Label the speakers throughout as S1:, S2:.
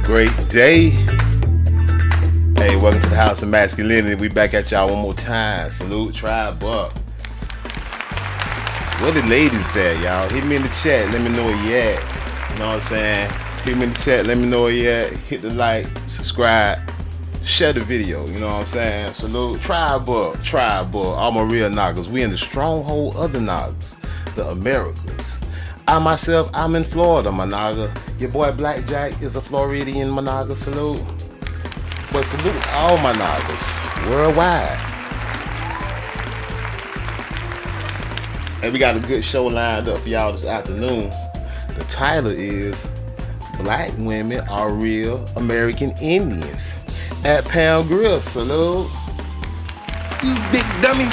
S1: Great day. Hey, welcome to the House of Masculinity. We back at y'all one more time. Salute, tribe up. What the ladies at, y'all? Hit me in the chat. Let me know where you at. You know what I'm saying? Hit me in the chat. Let me know where you at. Hit the like, subscribe, share the video. You know what I'm saying? Salute, tribe up, tribe up. All my real niggas. We in the stronghold of the niggas, the Americas. I myself, I'm in Florida, my naga. Your boy Blackjack is a Floridian, my naga. Salute. But salute all my nagas worldwide. And we got a good show lined up for y'all this afternoon. The title is Black Women Are Real American Indians at Pound Grier. Salute.
S2: You big dummy.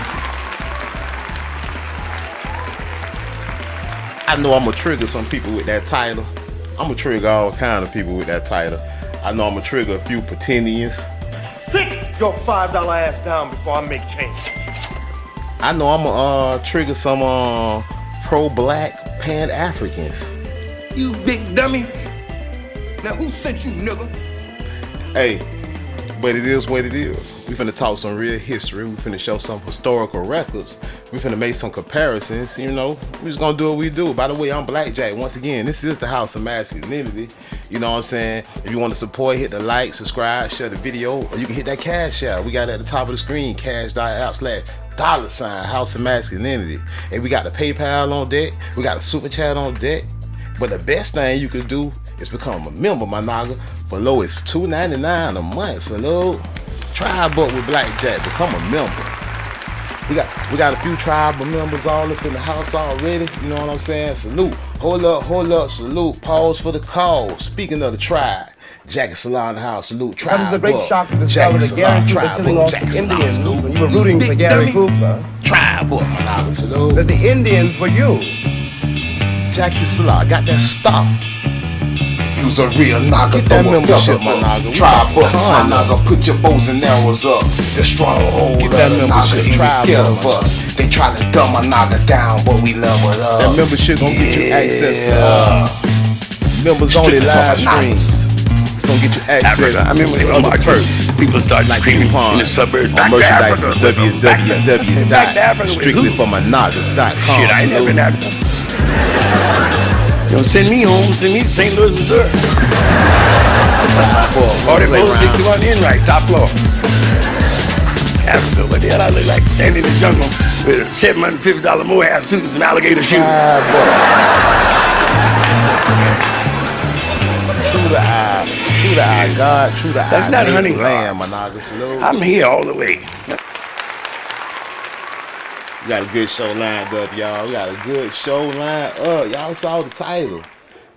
S1: I know I'm gonna trigger some people with that title. I'm gonna trigger all kind of people with that title. I know I'm gonna trigger a few Pretendians.
S2: Sit your $5 ass down before I make change.
S1: I know I'm gonna trigger some pro-black Pan-Africans.
S2: You big dummy. Now who sent you, nigga?
S1: Hey, but it is what it is. We finna talk some real history. We finna show some historical records. We finna make some comparisons. You know, we just gonna do what we do. By the way, I'm Blackjack. Once again, this is the House of Masculinity. You know what I'm saying? If you want to support, hit the like, subscribe, share the video, or you can hit that cash out. We got it at the top of the screen, cash.app/$ House of Masculinity. And we got the PayPal on deck. We got a super chat on deck. But the best thing you can do is become a member, my naga. For low, it's $2.99 a month. Salute. Tribe up with Blackjack. Become a member. We got a few tribal members all up in the house already. You know what I'm saying? Salute. Hold up. Salute. Pause for the call. Speaking of the tribe, Jack and Salah in the house. Salute. Tribe
S3: That was a great
S1: up.
S3: shock to discover that Gary was killing off the Indians when you were rooting for Gary Cooper.
S1: Tribe up, my naga. Salute.
S3: That the Indians were you.
S1: Jack and Salah got that stop.
S4: You's a real naga,
S1: Get that membership, my naga.
S4: Tribe up, my naga, put your bows and arrows up. The stronghold
S1: Get
S4: of
S1: that
S4: the naga,
S1: membership,
S4: ain't
S1: tribe
S4: scared
S1: up,
S4: of us. They try to dumb my naga down, but we leveled up.
S1: That membership gonna get you access to members only live streams. It's gonna get you access
S5: Africa. I mean, when they
S1: to
S5: were
S1: other
S5: marching,
S1: perks.
S5: people started
S1: Like
S5: screaming
S1: coupons
S5: in the suburbs.
S1: on
S5: Back to
S1: merchandise
S5: Africa.
S1: from
S5: Back to Africa with who?
S1: www.strictlyformynagas.com.
S5: Shit, I ain't never been Africa. Don't send me home. Send me to St. Louis, Missouri. 4461 in right, top floor. Africa, what the hell I look like? Standing in the jungle with a $750 mohair suit and some alligator shoes.
S1: True to eye, God, true to eye.
S5: That's not hunting
S1: land, my naga. Salute.
S5: I'm here all the way.
S1: We got a good show lined up, y'all. We got a good show lined up. Y'all saw the title.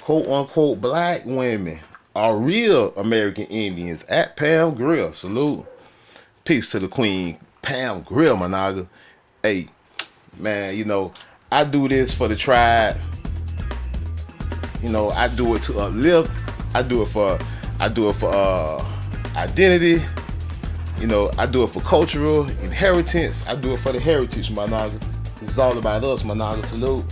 S1: Quote unquote, black women are real American Indians at Pam Grier. Salute. Peace to the queen, Pam Grier, my naga. Hey, man, you know, I do this for the tribe. You know, I do it to uplift. I do it for identity. You know, I do it for cultural inheritance. I do it for the heritage, my naga. It's all about us, my naga. Salute.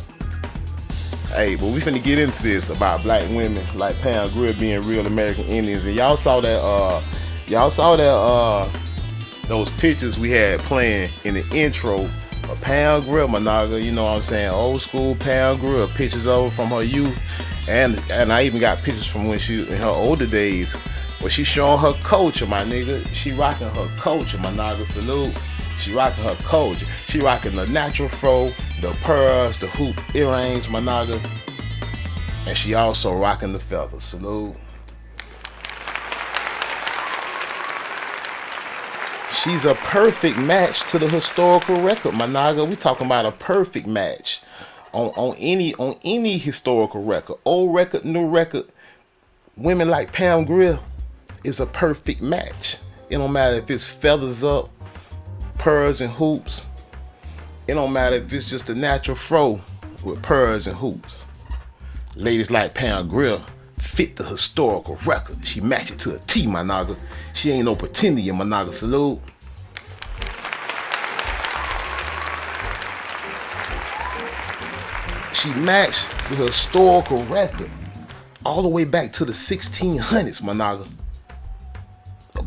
S1: Hey, but we finna get into this about black women like Pam Grier being real American Indians. And y'all saw that those pictures we had playing in the intro of Pam Grier, my naga. You know what I'm saying? Old school Pam Grier, pictures of her from her youth. And I even got pictures from when she in her older days. But she showing her culture, my nigga. She rocking her culture, my naga. Salute. She rocking her culture. She rocking the natural fro, the pearls, the hoop earrings, my naga. And she also rocking the feathers. Salute. She's a perfect match to the historical record, my naga. We talking about a perfect match on any historical record, old record, new record. Women like Pam Grier is a perfect match. It don't matter if it's feathers up, pearls and hoops. It don't matter if it's just a natural fro with pearls and hoops. Ladies like Pam Grier fit the historical record. She match it to a T, my naga. She ain't no pretending, my naga. Salute. She matched the historical record all the way back to the 1600s, my naga.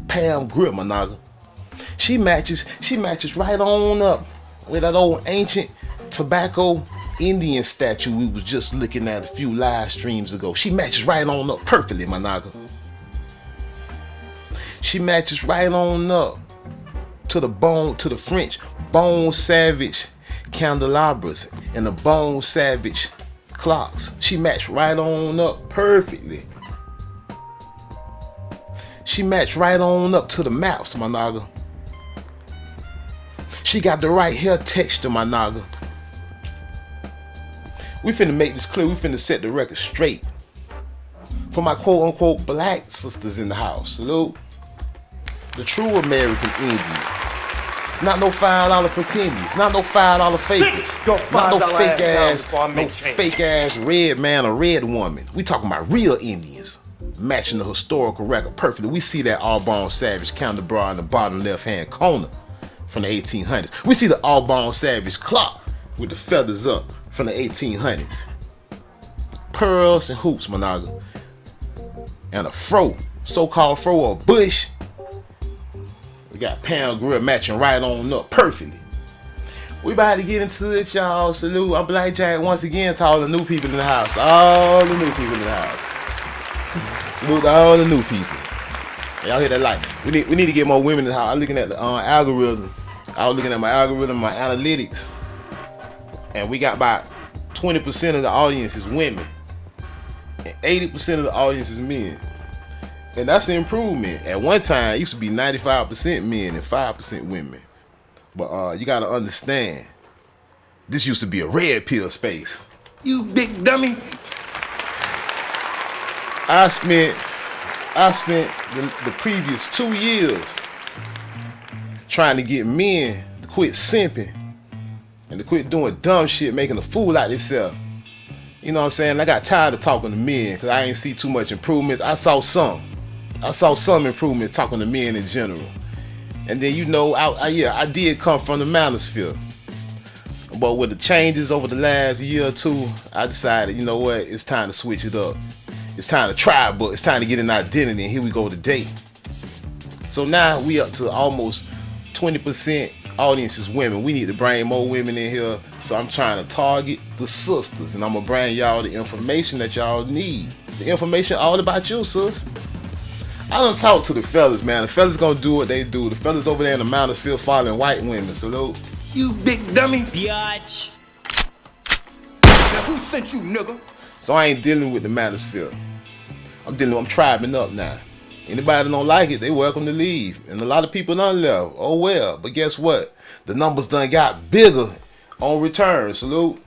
S1: Pam Grier, my naga. She matches right on up with that old ancient tobacco Indian statue we was just looking at a few live streams ago. She matches right on up perfectly, my naga. She matches right on up to the French Bone Savage candelabras and the Bone Savage clocks. She matched right on up perfectly. She matched right on up to the maps, my naga. She got the right hair texture, my naga. We finna make this clear. We finna set the record straight. For my quote-unquote black sisters in the house, salute. The true American Indian. Not no $5 pretendies. Not no $5 fakers. Not no fake ass red man or red woman. We talking about real Indians. Matching the historical record perfectly. We see that All-Bone Savage candelabra in the bottom left-hand corner from the 1800s. We see the All-Bone Savage clock with the feathers up from the 1800s. Pearls and hoops, my naga. And a fro, so-called fro or bush. We got Pam Grier matching right on up perfectly. We about to get into it, y'all. Salute. I'm Black Jack once again to all the new people in the house. All the new people in the house. Salute to all the new people. Y'all hear that light? We need to get more women in the house. I'm looking at the algorithm. I was looking at my algorithm, my analytics. And we got about 20% of the audience is women. And 80% of the audience is men. And that's an improvement. At one time, it used to be 95% men and 5% women. But you gotta understand, this used to be a red pill space.
S2: You big dummy.
S1: I spent the previous 2 years trying to get men to quit simping and to quit doing dumb shit, making a fool out of themselves. You know what I'm saying? I got tired of talking to men because I ain't see too much improvements. I saw some improvements talking to men in general. And then, you know, I did come from the manosphere. But with the changes over the last year or two, I decided, you know what, it's time to switch it up. It's time to try, but it's time to get an identity, and here we go today. So now we up to almost 20% audience is women. We need to bring more women in here. So I'm trying to target the sisters, and I'm gonna bring y'all the information that y'all need. The information all about you, sis. I done talk to the fellas, man. The fellas gonna do what they do. The fellas over there in the manosphere following white women. Salute.
S2: You big dummy.
S6: Biatch.
S2: Now who sent you, nigga?
S1: So I ain't dealing with the manosphere. I'm tribing up now. Anybody that don't like it, they welcome to leave. And a lot of people done left. Oh well. But guess what? The numbers done got bigger on return. Salute.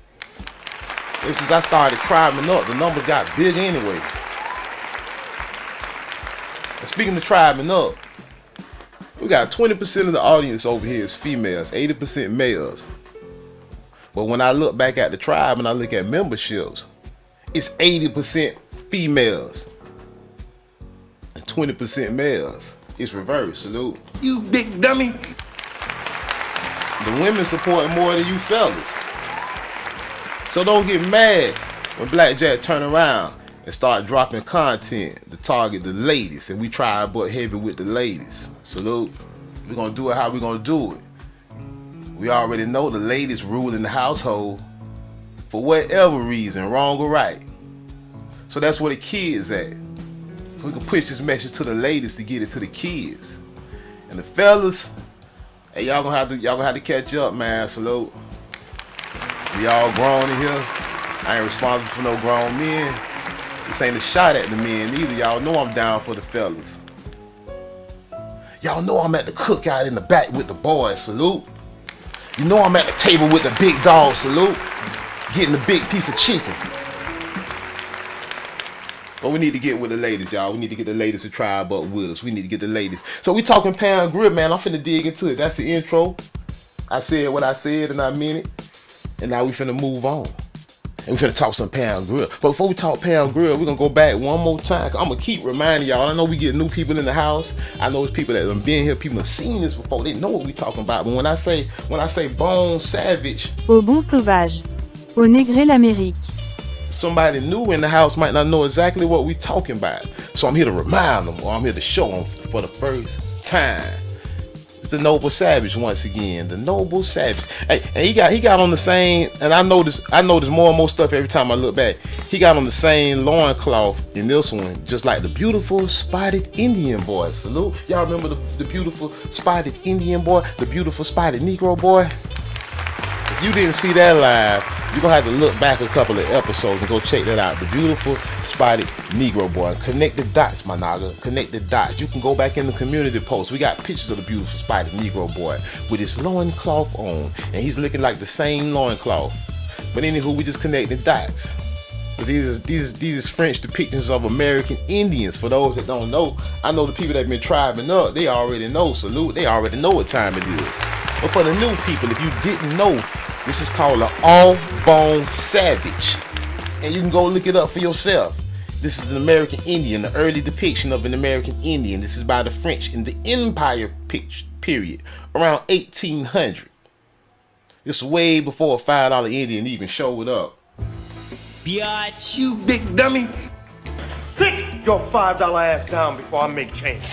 S1: Ever since I started tribing up, the numbers got big anyway. And speaking of tribing up, we got 20% of the audience over here is females, 80% males. But when I look back at the tribe and I look at memberships, it's 80% females and 20% males. It's reversed. Salute.
S2: You big dummy.
S1: The women support more than you fellas. So don't get mad when Black Jack turn around and start dropping content to target the ladies, and we try but heavy with the ladies. Salute. We're gonna do it how we gonna do it. We already know the ladies rule in the household for whatever reason, wrong or right. So that's where the kids at. So we can push this message to the ladies to get it to the kids. And the fellas, hey, y'all gonna have to catch up, man. Salute. We all grown in here. I ain't responsible for no grown men. This ain't a shot at the men either. Y'all know I'm down for the fellas. Y'all know I'm at the cookout in the back with the boys. Salute. You know I'm at the table with the big dog. Salute. Getting the big piece of chicken. But we need to get with the ladies, y'all. We need to get the ladies to tribe up with us. We need to get the ladies. So we talking Pam Grier, man. I'm finna dig into it. That's the intro. I said what I said and I meant it. And now we finna move on. And we finna talk some Pam Grier. But before we talk Pam Grier, we're gonna go back one more time. I'm gonna keep reminding y'all. I know we get new people in the house. I know it's people that have been here. People have seen this before. They know what we talking about. But when I say Bone Savage.
S7: Au bon sauvage. Au Négré l'Amérique.
S1: somebody new in the house might not know exactly what we talking about. So I'm here to remind them, or I'm here to show them for the first time. It's the Noble Savage once again. The Noble Savage. Hey, and he got on the same, and I notice more and more stuff every time I look back. He got on the same loincloth in this one, just like the beautiful spotted Indian boy. Salute. Y'all remember the beautiful spotted Indian boy? The beautiful spotted Negro boy? If you didn't see that live, you're gonna have to look back a couple of episodes and go check that out. The beautiful spotted Negro boy. Connect the dots, my naga. Connect the dots. You can go back in the community post. We got pictures of the beautiful spotted Negro boy with his loincloth on. And he's looking like the same loincloth. But anywho, we just connecting dots. But these is French depictions of American Indians. For those that don't know, I know the people that have been tribing up, they already know. Salute. They already know what time it is. But for the new people, if you didn't know, this is called an all-bone savage. And you can go look it up for yourself. This is an American Indian, the early depiction of an American Indian. This is by the French in the Empire period, around 1800. This is way before a $5 Indian even showed up.
S2: Biatch, you big dummy.
S5: Sit your $5 ass down before I make change.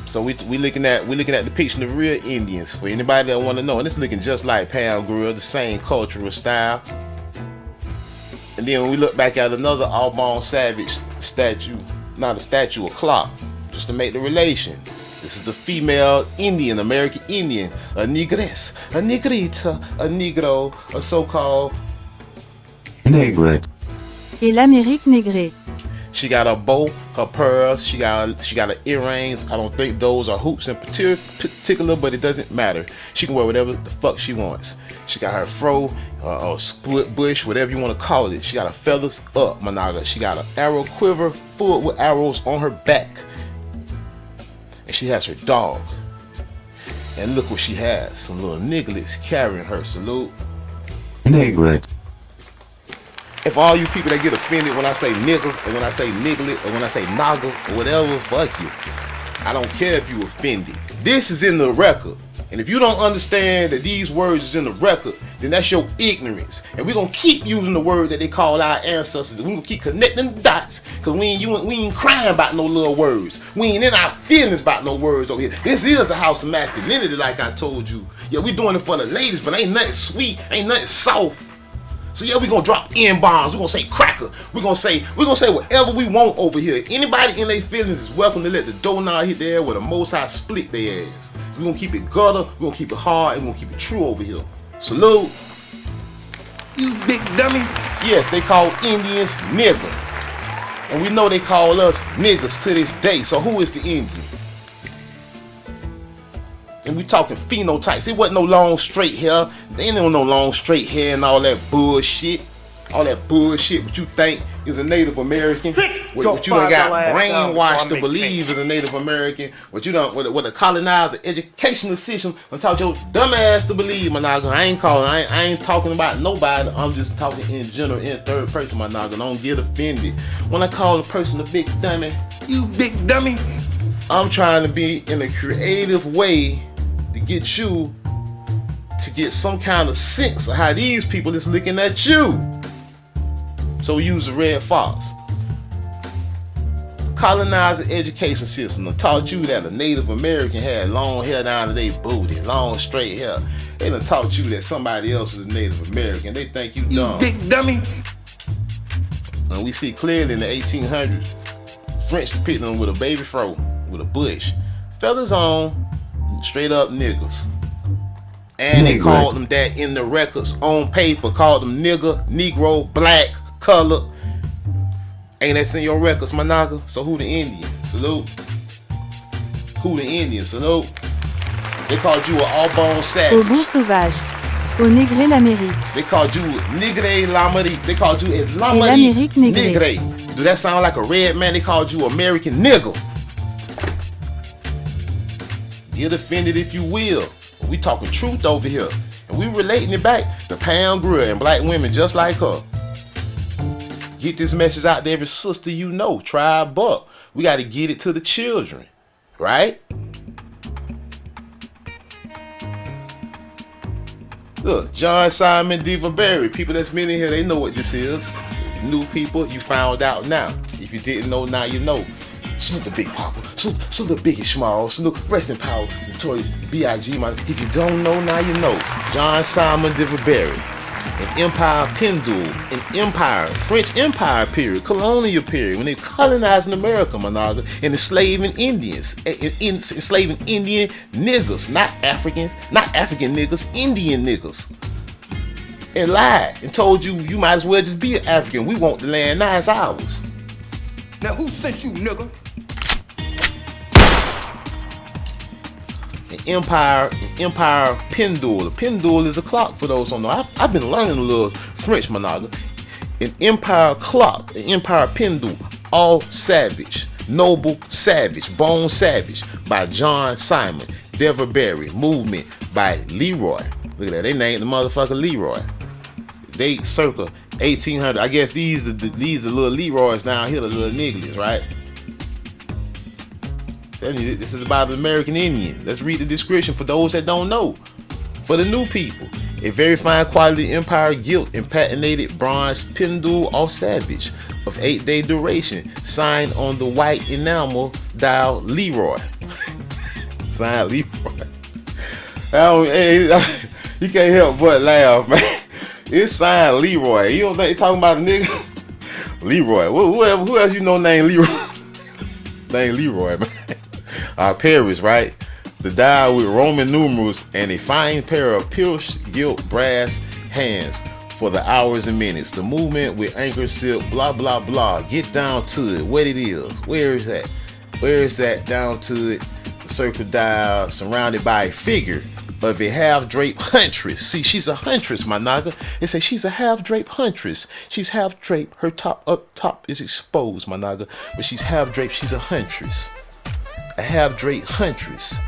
S1: So we looking at depiction of real Indians for anybody that want to know, and it's looking just like Pam Grier, the same cultural style. And then when we look back at another all-bone savage statue, not a statue, a clock, just to make the relation. This is a female Indian, American Indian, a negress, a negrita, a negro, a so-called
S6: Nègre.
S7: Et l'Amérique négrée.
S1: She got a bow, her pearls, she got her earrings. I don't think those are hoops in particular, but it doesn't matter. She can wear whatever the fuck she wants. She got her fro, or split bush, whatever you want to call it. She got her feathers up, Managa. She got an arrow quiver full with arrows on her back. And she has her dog. And look what she has. Some little nigglets carrying her. Salute.
S6: Nègre.
S1: And for all you people that get offended when I say nigga, or when I say niglet, or when I say naga, or whatever, fuck you. I don't care if you offended. This is in the record. And if you don't understand that these words is in the record, then that's your ignorance. And we're going to keep using the word that they call our ancestors. We're going to keep connecting the dots, because we ain't crying about no little words. We ain't in our feelings about no words over here. This is a house of masculinity, like I told you. Yeah, we doing it for the ladies, but ain't nothing sweet, ain't nothing soft. So yeah, we're gonna drop N-bombs, we're gonna say cracker, we're gonna say whatever we want over here. Anybody in their feelings is welcome to let the doorknob hit their ass with the Most High split their ass. We're gonna keep it gutter, we're gonna keep it hard, and we're gonna keep it true over here. Salute.
S2: You big dummy.
S1: Yes, they call Indians nigger. And we know they call us niggers to this day. So who is the Indian? And we talking phenotypes. It wasn't no long straight hair. They ain't no long straight hair and all that bullshit. All that bullshit what you think is a Native American. What you done got brainwashed to believe is a Native American. What you done what a colonizer educational system done taught your dumb ass to believe, my nigga. I ain't talking about nobody. I'm just talking in general in third person, my nigga. Don't get offended. When I call a person a big dummy,
S2: you big dummy,
S1: I'm trying to be in a creative way to get you to get some kind of sense of how these people is looking at you. So we use the red fox. Colonizer education system done taught you that a Native American had long hair down to their booty, long straight hair. They done taught you that somebody else is a Native American. They think you dumb.
S2: You big dummy.
S1: And we see clearly in the 1800s, French depicting them with a baby fro, with a bush, feathers on, straight up niggas. And they called them that in the records on paper, called them nigger, negro, black, color. Ain't that in your records, my nigga? So who the Indian? Salute. Who the Indian? Salute. They called you an all-bone savage.
S7: Au beau sauvage. Au négré l'Amérique.
S1: They called you Nigre l'Amérique. They called you l'Amérique Nigre. Do that sound like a red man? They called you American nigger. Get offended if you will. We talking truth over here. And we relating it back to Pam Grier and black women just like her. Get this message out to every sister you know. Tribe Buck. We got to get it to the children. Right? Look, John Simon Berry. People that's been in here, they know what this is. New people, you found out now. If you didn't know, now you know. Salute the Big Papa. Salute the Biggie Small. Salute rest in power, Notorious B.I.G. If you don't know, now you know. John Simon Berry. An empire pendule, an empire, French Empire period, colonial period, when they colonizing America, my nigga, and enslaving Indians, enslaving Indian niggas, not African niggas, Indian niggas. And lied and told you might as well just be an African. We want the land, now it's ours.
S2: Now who sent you, nigga?
S1: An empire pendule. A pendule is a clock for those who don't know. I've been learning a little French, my nigga. An empire clock, an empire pendule, all savage, noble savage, bone savage by John Simon Berry. Movement by Leroy. Look at that, they named the motherfucker Leroy. They circa 1800. I guess these are little Leroys down here, the little niggas, right? This is about the American Indian. Let's read the description for those that don't know. For the new people, a very fine quality empire gilt and patinated bronze pendule or savage of 8-day duration, signed on the white enamel dial Leroy. Signed Leroy. You can't help but laugh, man. It's signed Leroy. You don't think they talking about a nigga? Leroy. Who else you know named Leroy? Named Leroy, man. Paris, right? The dial with Roman numerals and a fine pair of pierced gilt brass hands for the hours and minutes. The movement with anchor silk, blah, blah, blah. Get down to it. What it is. Where is that? Where is that? Down to it. The circle dial surrounded by a figure of a half-draped huntress. See, she's a huntress, my naga. They say she's a half-draped huntress. She's half-draped. Her top is exposed, my naga. But she's half-draped. She's a huntress. A half-draped huntress.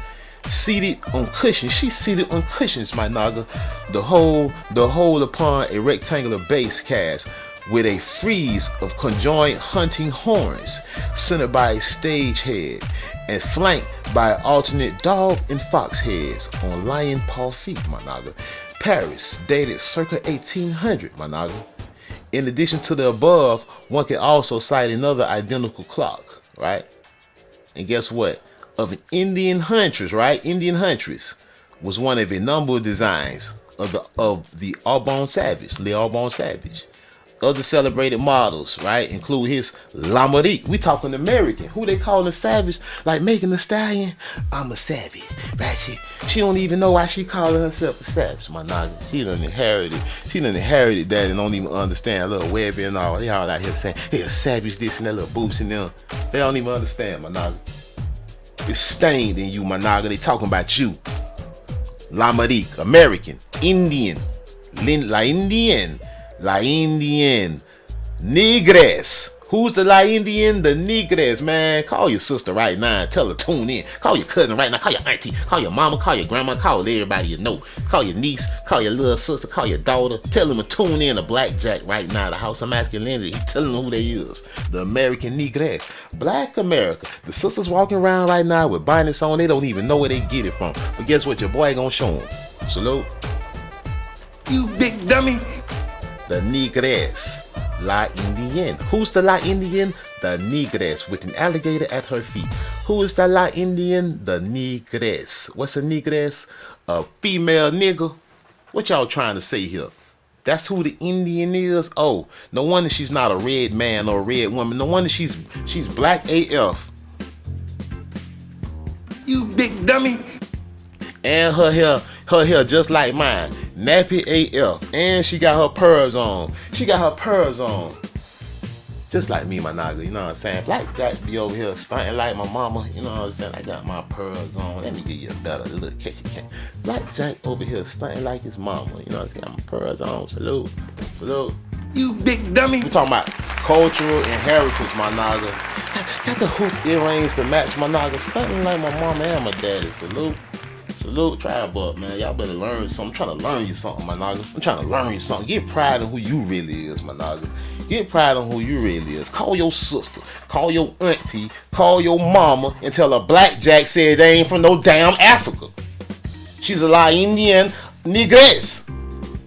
S1: Seated on cushions. She's seated on cushions, my naga. The whole upon a rectangular base cast with a frieze of conjoined hunting horns, centered by a stage head, and flanked by alternate dog and fox heads on lion paw feet, my naga. Paris, dated circa 1800, my naga. In addition to the above, one can also cite another identical clock, right? And guess what? Of an Indian huntress, right? Indian huntress was one of a number of designs of the Aubon Savage, Le Aubon Savage. Other celebrated models, right, include his L'Amérique. We talking American. Who they calling savage? Like Megan Thee Stallion? I'm a savage, right? She don't even know why she calling herself a savage, my naga. She done inherited that and don't even understand a little webby and all. They all out here saying, hey, a savage this and that little boost in them. They don't even understand, my naga. It's stained in you, my naga. They talking about you. L'Amérique, American, Indian, La Indian, Negres. Who's the La Indian? The Negres, man. Call your sister right now and tell her tune in. Call your cousin right now. Call your auntie. Call your mama. Call your grandma. Call everybody you know. Call your niece. Call your little sister. Call your daughter. Tell them to tune in to Blackjack right now. The House of Masculinity. He telling them who they is. The American Negres. Black America. The sisters walking around right now with bonnets on. They don't even know where they get it from. But guess what? Your boy gonna show them. Salute.
S2: You big dummy.
S1: The Negres, La Indienne. Who's the La Indienne? The Negres, with an alligator at her feet. Who is the La Indienne? The Negres. What's a Negres? A female nigga. What y'all trying to say here? That's who the Indian is? Oh, no wonder she's not a red man or a red woman. No wonder she's black AF.
S2: You big dummy.
S1: And her hair just like mine. Nappy AF. And she got her pearls on. Just like me, my naga, you know what I'm saying? Blackjack be over here stunting like my mama, you know what I'm saying? I got my pearls on. Let me give you a better look. Blackjack over here stunting like his mama, you know what I'm saying? Got my pearls on. Salute.
S2: You big dummy.
S1: We talking about cultural inheritance, my naga. Got the hoop earrings to match my naga. Stunting like my mama and my daddy. Salute, tribe up, man. Y'all better learn something. I'm trying to learn you something, my naga. I'm trying to learn you something. Get pride in who you really is, my naga. Get pride in who you really is. Call your sister, call your auntie, call your mama, and tell her Blackjack said they ain't from no damn Africa. She's a La Indian Negres.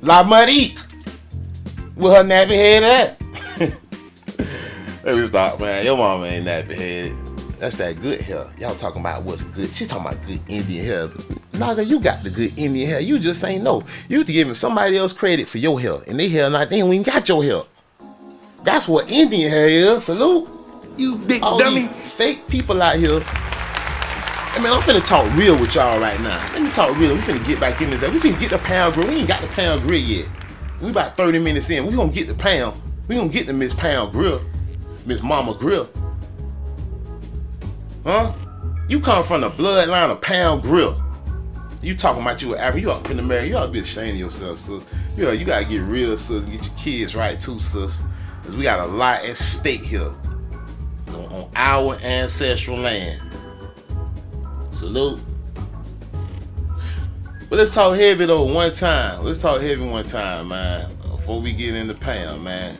S1: La Marique. With her nappy head at. Let me stop, man. Your mama ain't nappy head. That's that good hair. Y'all talking about what's good. She's talking about good Indian hair. Naga, you got the good Indian hair. You just ain't know. You giving somebody else credit for your hair. And they hair not, they ain't even got your hair. That's what Indian hair is. Salute.
S2: You big
S1: All
S2: dummy.
S1: these fake people out here. I mean, I'm finna talk real with y'all right now. Let me talk real. We finna get back into that. We finna get the pound grill. We ain't got the pound grill yet. We about 30 minutes in. We gonna get the pound. We gonna get the Miss Pound Grill. Miss Mama Grill. Huh? You come from the bloodline of Pound Grill. You talking about you African. You up in America. You ought to be ashamed of yourself, sis. You gotta get real, sis, and get your kids right too, sis. Cause we got a lot at stake here. On our ancestral land. Salute. But let's talk heavy though one time. Let's talk heavy one time, man. Before we get in the pound, man.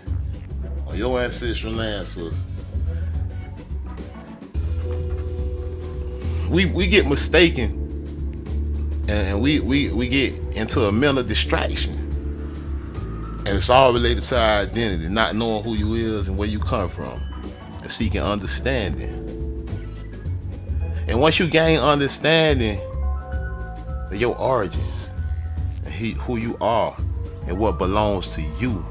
S1: On your ancestral land, sis. We get mistaken and we get into a mental distraction. And it's all related to our identity, not knowing who you is and where you come from. And seeking understanding. And once you gain understanding of your origins and who you are and what belongs to you,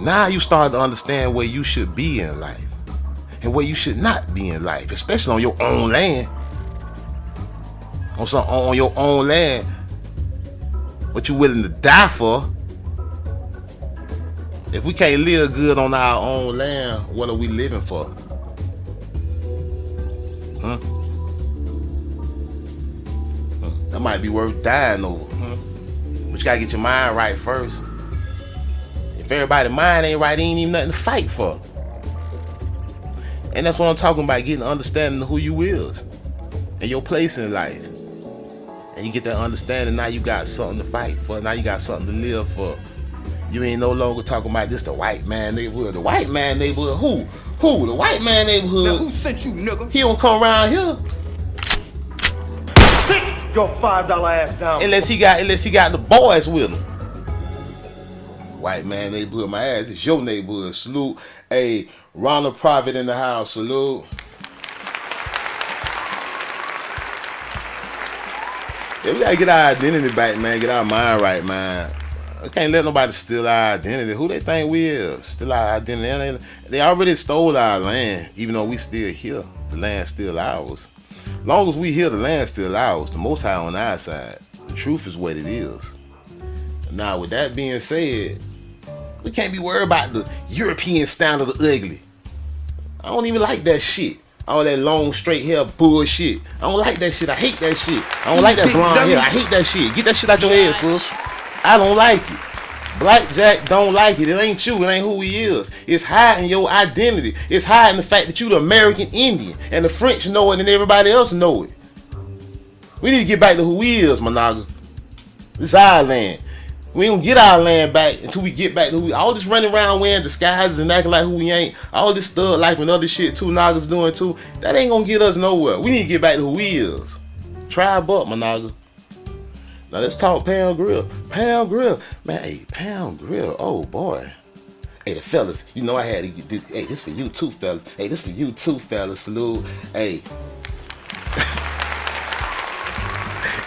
S1: now you start to understand where you should be in life and where you should not be in life, especially on your own land. On your own land, what you willing to die for. If we can't live good on our own land, what are we living for? That might be worth dying over. But you gotta get your mind right first. If everybody's mind ain't right, ain't even nothing to fight for. And that's what I'm talking about, getting understanding of who you is and your place in life. And you get that understanding, now you got something to fight for. Now you got something to live for. You ain't no longer talking about this the white man neighborhood. The white man neighborhood, who? Who? The white man neighborhood.
S2: Now who sent you, nigga?
S1: He don't come around here.
S2: Sit your $5 ass down.
S1: Unless he got the boys with him. White man neighborhood, my ass. It's your neighborhood. Salute. Hey, Ronald Private in the house. Salute. Yeah, we gotta get our identity back, man. Get our mind right, man. I can't let nobody steal our identity. Who they think we is? Steal our identity. They already stole our land, even though we still here. The land's still ours. Long as we here, the land's still ours. The Most High on our side. The truth is what it is. Now, with that being said, we can't be worried about the European standard of ugly. I don't even like that shit. All that long straight hair bullshit. I don't like that shit. I hate that shit. I don't like that blonde hair. I hate that shit. Get that shit out your head, sis. I don't like it. Blackjack don't like it. It ain't you. It ain't who he is. It's hiding your identity. It's hiding the fact that you the American Indian. And the French know it and everybody else know it. We need to get back to who we is, my nigga. This is our land. We don't get our land back until we get back to who we. All this running around wearing disguises and acting like who we ain't. All this thug life and other shit two niggas doing too. That ain't gonna get us nowhere. We need to get back to who we is. Tribe up, my nigga. Now let's talk Pound Grill. Pound Grill. Man, hey, Pound Grill. Oh boy. Hey, the fellas, you know I had to get this. Hey, this for you too, fellas. Hey, this for you too, fellas. Salute. Hey.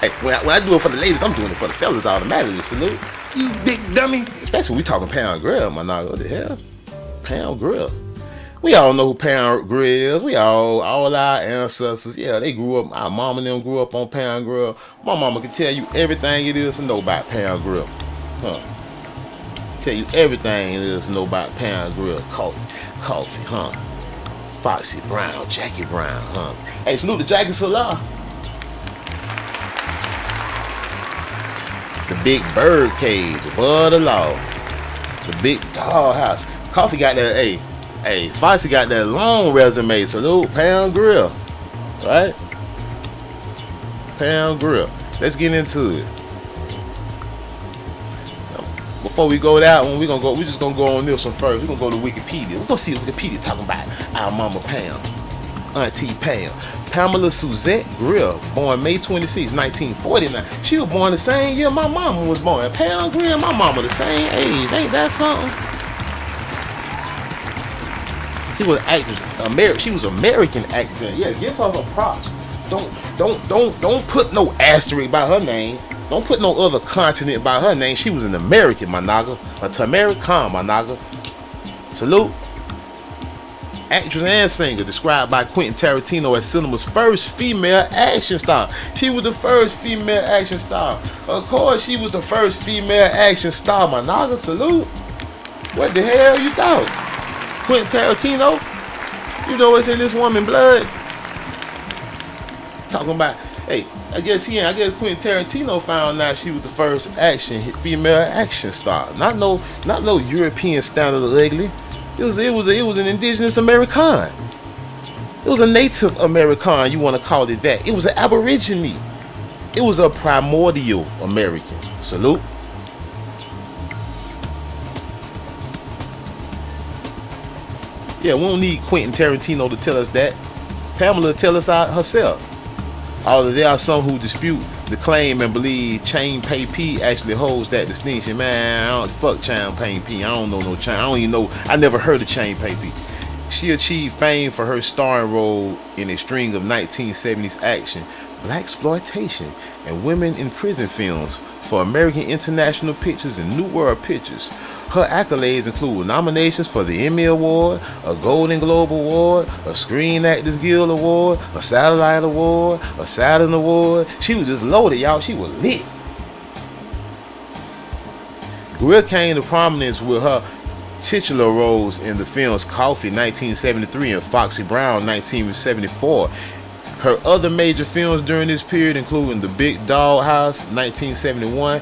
S1: Hey, when I do it for the ladies, I'm doing it for the fellas automatically. Salute.
S2: You big dummy.
S1: Especially when we talking Pound Grill, my nigga. What the hell? Pound Grill. We all know who Pound Grill is. We all our ancestors, yeah, they grew up, our mama and them grew up on Pound Grill. My mama can tell you everything it is to know about Pound Grill. Huh. Tell you everything it is to know about Pound Grill. Coffee, huh? Foxy Brown, Jackie Brown, huh? Hey, salute to Jackie Salah. The big bird cage above the law. The big dollhouse. Coffee got that, Hey, Foxy got that long resume. Salute, Pound Grill. Right? Pound Grill. Let's get into it. Before we go that one, we're just gonna go on this one first. We're gonna go to Wikipedia. We're gonna see what Wikipedia talking about. Our mama Pound. Auntie Pound. Pamela Suzette Grier, born May 26, 1949. She was born the same year my mama was born. Pam Grier and my mama the same age. Ain't that something? She was an actress. She was American actress. Yeah, give her her props. Don't put no asterisk by her name. Don't put no other continent by her name. She was an American, my naga. A Tamarican, my naga. Salute. Actress and singer, described by Quentin Tarantino as cinema's first female action star. She was the first female action star. Of course, she was the first female action star, my naga. Salute. What the hell you thought? Quentin Tarantino? You know what's in this woman's blood? Talking about, hey, I guess Quentin Tarantino found out she was the first female action star. Not no European standard of ugly. It was an indigenous American. It was a Native American, you want to call it that. It was an Aborigine. It was a primordial American. Salute. Yeah, we don't need Quentin Tarantino to tell us that. Pamela tell us herself. Although there are some who dispute the claim and believe Champagne P actually holds that distinction. Man, I don't fuck Champagne P. I don't know no Champagne. I don't even know. I never heard of Champagne P. She achieved fame for her starring role in a string of 1970s action, blaxploitation, and women in prison films for American International Pictures and New World Pictures. Her accolades include nominations for the Emmy Award, a Golden Globe Award, a Screen Actors Guild Award, a Satellite Award, a Saturn Award. She was just loaded, y'all. She was lit. Grier came to prominence with her titular roles in the films Coffee 1973 and Foxy Brown 1974. Her other major films during this period including The Big Dog House 1971,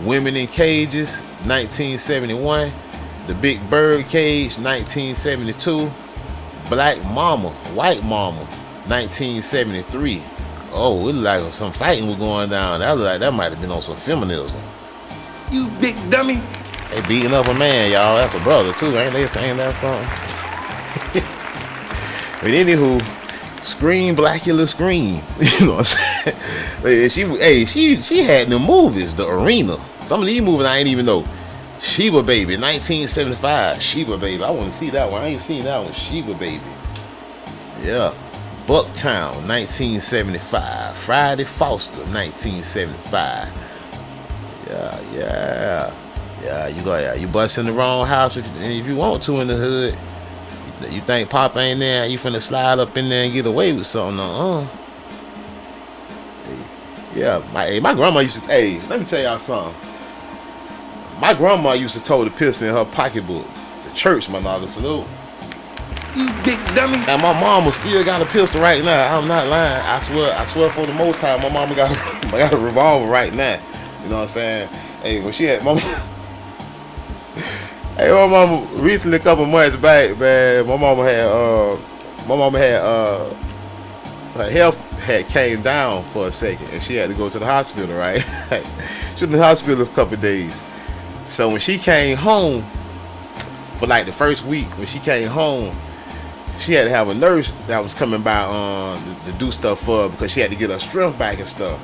S1: Women in Cages 1971, The Big Bird Cage 1972, Black Mama, White Mama 1973. Oh, it looked like some fighting was going down. That might have been on some feminism.
S2: You big dummy.
S1: They beating up a man, y'all. That's a brother too, ain't they saying that something? But anywho, Scream Blackula Scream. You know what I'm saying? She had the movies, The Arena. Some of these movies I ain't even know. Sheba Baby, 1975. Sheba Baby. I want to see that one. I ain't seen that one. Sheba Baby. Yeah. Bucktown, 1975. Friday Foster, 1975. Yeah, you bust in the wrong house if you want to in the hood. You think Pop ain't there, you finna slide up in there and get away with something. Yeah, my grandma used to, let me tell y'all something. My grandma used to tote the pistol in her pocketbook. The church, my daughter, salute.
S2: You big dummy.
S1: And my mama still got a pistol right now. I'm not lying. I swear for the most high, my mama got a revolver right now. You know what I'm saying? Hey, when she had my mama recently, a couple months back, man, my mama had her health had came down for a second and she had to go to the hospital, right? She was in the hospital a couple of days. So when she came home for like the first week, when she came home, she had to have a nurse that was coming by to do stuff for her because she had to get her strength back and stuff.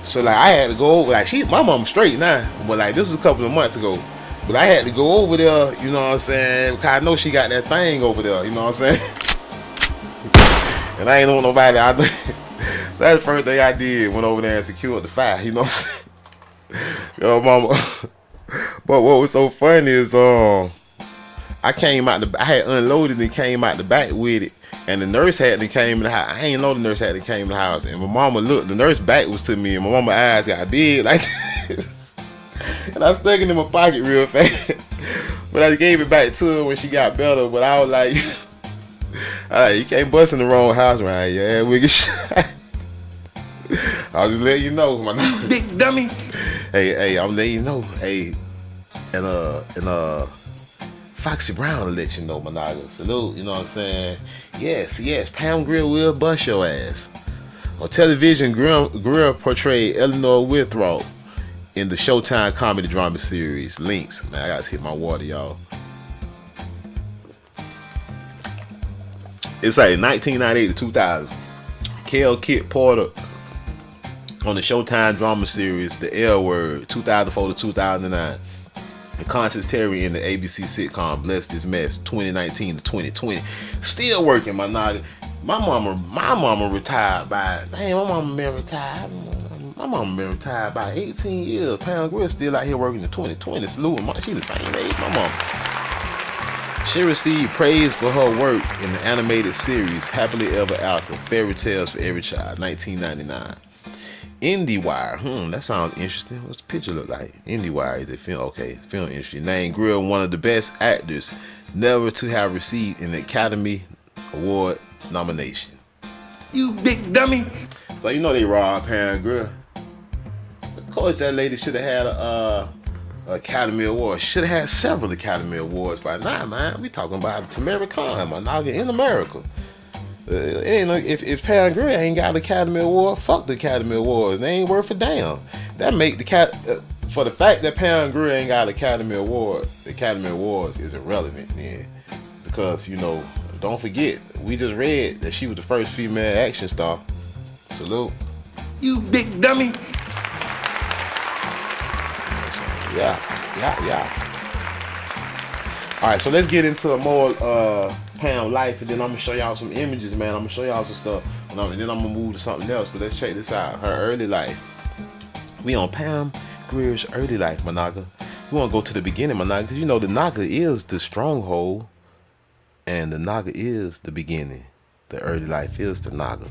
S1: So like I had to go over, like my mom's straight now, but like this was a couple of months ago. But I had to go over there, you know what I'm saying? Because I know she got that thing over there, you know what I'm saying? And I ain't know nobody out there. So that's the first thing I did, went over there and secured the fire, you know what I'm saying? Yo, mama. But what was so funny is I had unloaded and came out the back with it. And the nurse had to came in the house. I ain't know the nurse had to came in the house. And my mama looked, the nurse back was to me, and my mama's eyes got big like this. And I stuck it in my pocket real fast. But I gave it back to her when she got better. But I was like, you can't bust in the wrong house around here. Yeah, wicked shit. I'll just let you know, my
S2: big dummy.
S1: Hey, I'm letting you know. Hey, and Foxy Brown will let you know, my nigga. Salute, you know what I'm saying? Yes, Pam Grier will bust your ass. On television, Grier portrayed Eleanor Withrow in the Showtime comedy drama series Links. Man, I gotta hit my water, y'all. It's like 1998 to 2000. Kel Kit Porter on the Showtime drama series The L Word, 2004 to 2009. And Constance Terry in the ABC sitcom Bless This Mess, 2019 to 2020. Still working, my nigga. My mama retired by, my mama been retired. My mama been retired by 18 years. Pound Grier still out here working in 2020. Salute, she the same age, my mama. She received praise for her work in the animated series Happily Ever After, Fairy Tales for Every Child, 1999. IndieWire, that sounds interesting. What's the picture look like? IndieWire is a film, okay, film industry. Named Grier one of the best actors never to have received an Academy Award nomination.
S2: You big dummy.
S1: So you know they robbed Pound Grier. Of course, that lady should have had a Academy Award. Should have had several Academy Awards by now, man. We talking about Tamarican, my nigga, in America. If Pound Grier ain't got an Academy Award, fuck the Academy Awards. They ain't worth a damn. That make the for the fact that Pound Grier ain't got an Academy Award, the Academy Awards is irrelevant then, because don't forget, we just read that she was the first female action star. Salute.
S2: You big dummy.
S1: Yeah. All right, so let's get into a more Pound life, and then I'm gonna show y'all some images, man. I'm gonna show y'all some stuff, and then I'm gonna move to something else. But let's check this out. Her early life. We on Pound Grier's early life, my nigga. We wanna go to the beginning, my nigga, because you know the Naga is the stronghold, and the Naga is the beginning. The early life is the Naga.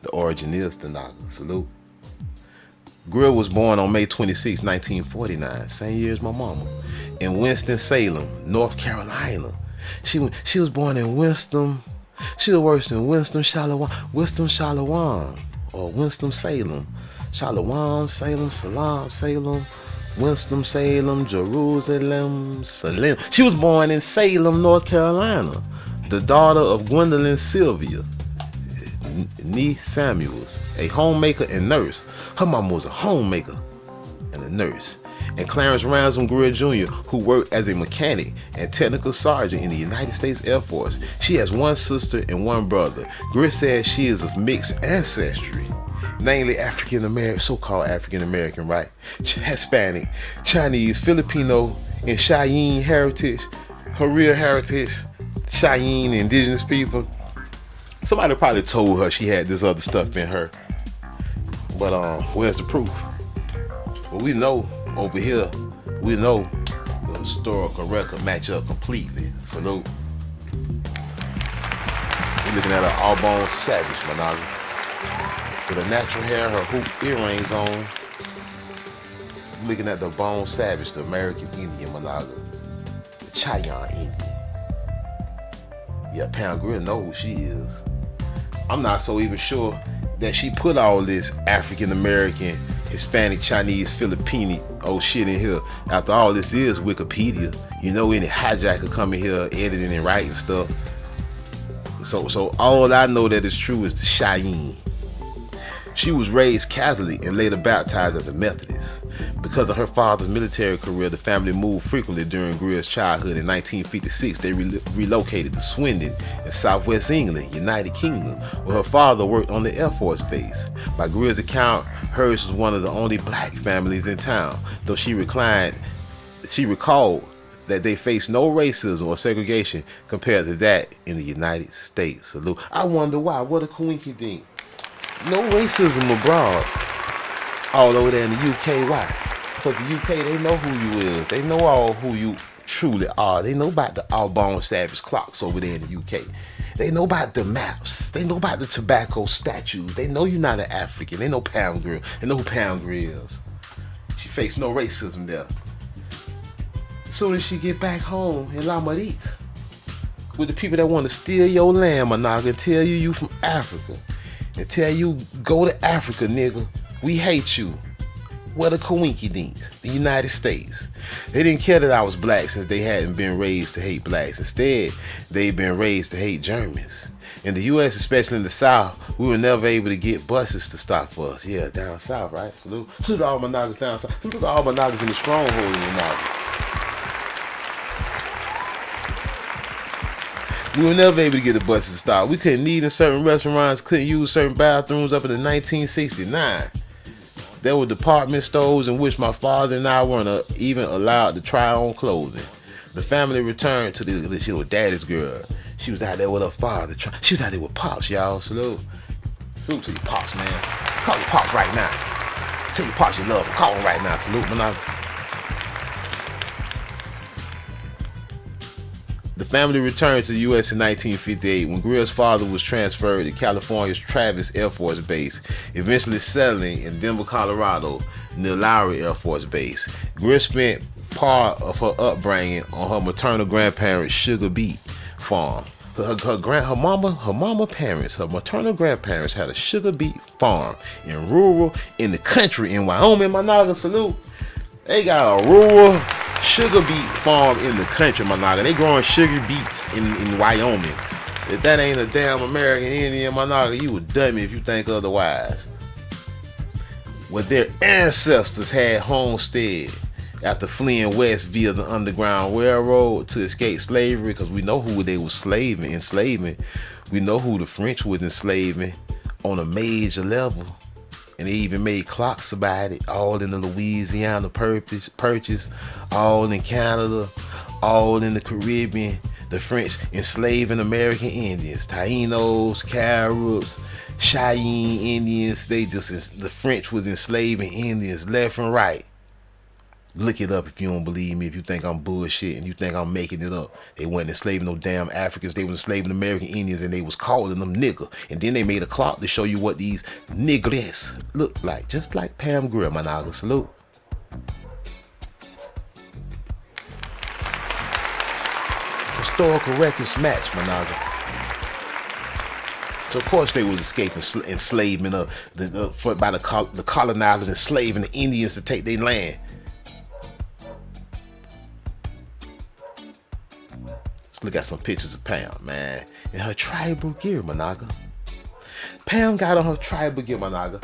S1: The origin is the Naga. Salute. Grier was born on May 26, 1949, same year as my mama, in Winston-Salem, North Carolina. She was born in Winston. She was worse than Winston-Salem, or Winston-Salem. Shalom, Salem, Salam, Salem, Winston-Salem, Jerusalem, Salem. She was born in Salem, North Carolina, the daughter of Gwendolyn Sylvia Nee Samuels, a homemaker and nurse. Her mama was a homemaker and a nurse. And Clarence Ransom Grier Jr., who worked as a mechanic and technical sergeant in the United States Air Force. She has one sister and one brother. Grier says she is of mixed ancestry, namely African-American, so-called African-American, right? Hispanic, Chinese, Filipino, and Cheyenne heritage, her real heritage, Cheyenne, indigenous people. Somebody probably told her she had this other stuff in her. But where's the proof? Well, we know over here, we know the historical record match up completely. Salute. We're looking at an all-bone savage, my nigga. With her natural hair, her hoop earrings on. Looking at the bone savage, the American Indian, my nigga. The Cheyenne Indian. Yeah, Pound Grier know who she is. I'm not so even sure that she put all this African American, Hispanic, Chinese, Filipino shit in here. After all, this is Wikipedia. You know, any hijacker coming here editing and writing stuff. So all I know that is true is the Cheyenne. She was raised Catholic and later baptized as a Methodist. Because of her father's military career, the family moved frequently during Grier's childhood. In 1956, they relocated to Swindon in southwest England, United Kingdom, where her father worked on the Air Force base. By Grier's account, hers was one of the only black families in town, though she recalled that they faced no racism or segregation compared to that in the United States. Salute. I wonder why. What a coincidence. No racism abroad. All over there in the UK. Why? Because the UK, they know who you is. They know all who you truly are. They know about the all-bone savage clocks over there in the UK. They know about the maps. They know about the tobacco statues. They know you're not an African. They know Pound Grier. They know who Pound Grier is. She faced no racism there. As soon as she get back home in Lamarique, with the people that want to steal your land, my nigga, and tell you from Africa, and tell you go to Africa, nigga. We hate you. What a coinkydink. The United States. They didn't care that I was black since they hadn't been raised to hate blacks. Instead, they've been raised to hate Germans. In the U.S., especially in the South, we were never able to get buses to stop for us. Yeah, down south, right? Salute to all my niggas down south. Salute to all my niggas in the stronghold in the United. We were never able to get the buses to stop. We couldn't eat in certain restaurants, couldn't use certain bathrooms up in 1969. There were department stores in which my father and I weren't even allowed to try on clothing. The family returned to the daddy's girl. She was out there with her father. She was out there with Pops, y'all. Salute. Salute to your Pops, man. Call your Pops right now. Tell your Pops you love him. Call him right now. Salute, man. The family returned to the U.S. in 1958 when Grier's father was transferred to California's Travis Air Force Base, eventually settling in Denver, Colorado, near Lowry Air Force Base. Grier spent part of her upbringing on her maternal grandparents' sugar beet farm. Her maternal grandparents had a sugar beet farm in the country in Wyoming. My nigga, salute. They got a rural sugar beet farm in the country, my nigga. They growing sugar beets in Wyoming. If that ain't a damn American Indian, my nigga, you a dummy if you think otherwise. Where their ancestors had homestead after fleeing west via the Underground Railroad to escape slavery, because we know who they were enslaving. We know who the French was enslaving on a major level. And they even made clocks about it, all in the Louisiana Purchase, all in Canada, all in the Caribbean. The French enslaving American Indians, Taínos, Caribs, Cheyenne Indians. The French was enslaving Indians left and right. Look it up if you don't believe me, if you think I'm bullshit and you think I'm making it up. They weren't enslaving no damn Africans. They were enslaving American Indians and they was calling them nigger. And then they made a clock to show you what these niggers look like. Just like Pam Grier, my nigga. Salute. Historical records match, my nigga. So of course they was escaping enslavement by the colonizers, enslaving the Indians to take their land. Look at some pictures of Pam, man, in her tribal gear, my nigga. Pam got on her tribal gear, my nigga.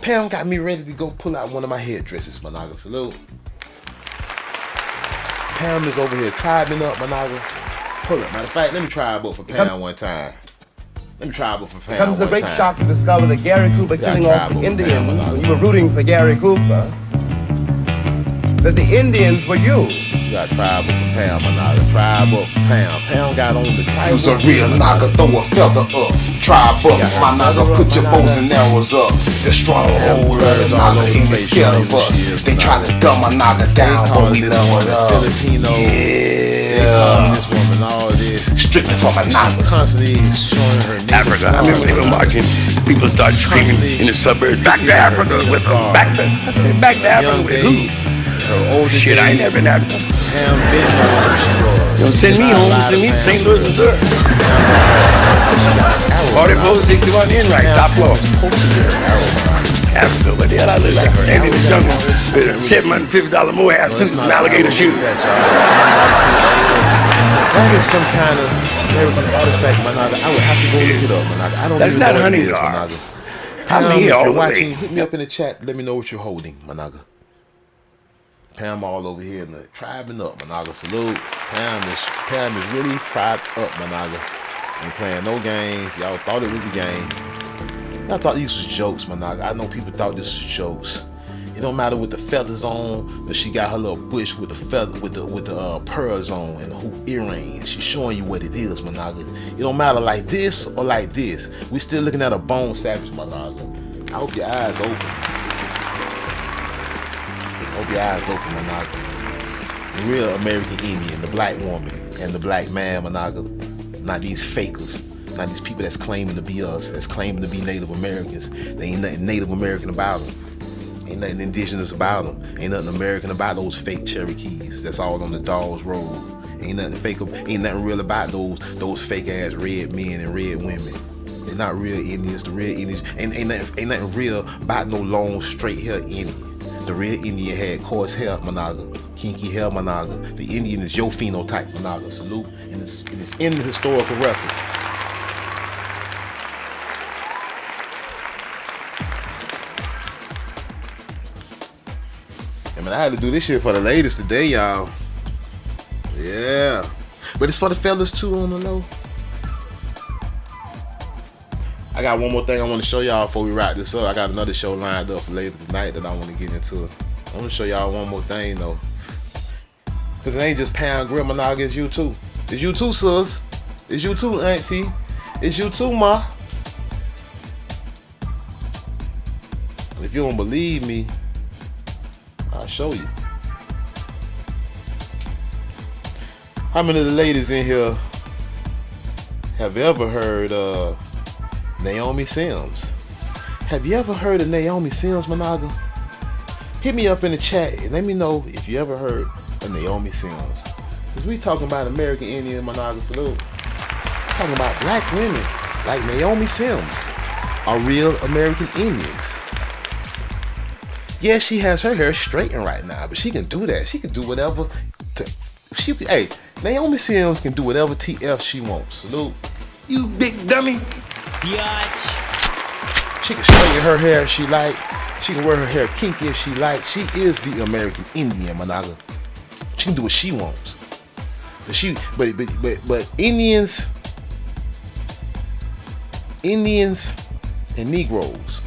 S1: Pam got me ready to go pull out one of my headdresses, my nigga. Salute. Pam is over here tribing up, my nigga. Pull up. Matter of fact, let me tribe up for Pam one time. Let me tribe up for Pam
S3: Comes the
S1: one
S3: great
S1: time.
S3: shock to discover that Gary Cooper killing off the Indians when you were rooting for Gary Cooper, that the Indians were you.
S1: You got tribe up for Pam, my nigga. Tribe up for Pam. Pam got on the tribe.
S4: Use a real nigga, throw a feather up. Tribe up, my nigga, put your bows and arrows up. The stronghold of the nigga, he be scared of us. They try to dumb a nigga down, but we love it up. Yeah.
S1: This woman, all this.
S4: Strictly for my niggas.
S1: Constantly showing her
S5: Africa. I remember they were marching. People started screaming in the suburbs, back to Africa with them. Back to Africa with who? Shit, I ain't never been Africa. Don't send me home, send me to St. Louis, Missouri. 44, 61 in right, top floor. Africa, but the hell I look like standing in the jungle with a $750 mohair suit and some alligator shoes.
S1: That is some kind of American artifact, my nigga. I would have to go look it up, my nigga. I don't
S5: That's
S1: even
S5: not
S1: know what it
S5: honey
S1: is, my
S5: jar.
S1: nigga.
S5: I'm
S1: Pam,
S5: here
S1: if you're
S5: all the
S1: watching,
S5: way.
S1: hit me up in the chat. Let me know what you're holding, my nigga. Pam all over here in the tribing up, my nigga. Salute. Pam is really tribed up, my nigga. Ain't playing no games. Y'all thought it was a game. Y'all thought these was jokes, my nigga. I know people thought this was jokes. It don't matter with the feathers on, but she got her little bush with the feather, with the pearls on and the hoop earrings. She's showing you what it is, my nigga. It don't matter like this or like this. We still looking at a bone savage, my nigga. I hope your eyes open. Hope your eyes open, my nigga. The real American Indian, the black woman and the black man, my nigga. Not these fakers. Not these people that's claiming to be us, that's claiming to be Native Americans. They ain't nothing Native American about them. Ain't nothing indigenous about them. Ain't nothing American about those fake Cherokees that's all on the Dawes Road. Ain't nothing fake. Ain't nothing real about those fake ass red men and red women. They're not real Indians. The real Indians ain't nothing real about no long straight hair Indian. The real Indian had coarse hair, managa, kinky hair, managa. The Indian is your phenotype, managa. Salute, and it's in the historical record. I had to do this shit for the ladies today, y'all. Yeah. But it's for the fellas too on the low. I got one more thing I want to show y'all before we wrap this up. I got another show lined up for later tonight that I want to get into. I want to show y'all one more thing though. Cause it ain't just Pound Grier, Managa, it's you too. It's you too, sis. It's you too, auntie. It's you too, ma. And if you don't believe me, I'll show you. How many of the ladies in here have ever heard of Naomi Sims? Have you ever heard of Naomi Sims, Managa? Hit me up in the chat and let me know if you ever heard of Naomi Sims. Because we talking about American Indian, Managa, salute. Talking about black women like Naomi Sims are real American Indians. Yeah, she has her hair straightened right now, but she can do that. She can do whatever. Hey, Naomi Sims can do whatever TF she wants. Salute.
S2: You big dummy.
S1: She can straighten her hair if she like. She can wear her hair kinky if she like. She is the American Indian, Managa. She can do what she wants. But Indians and Negroes.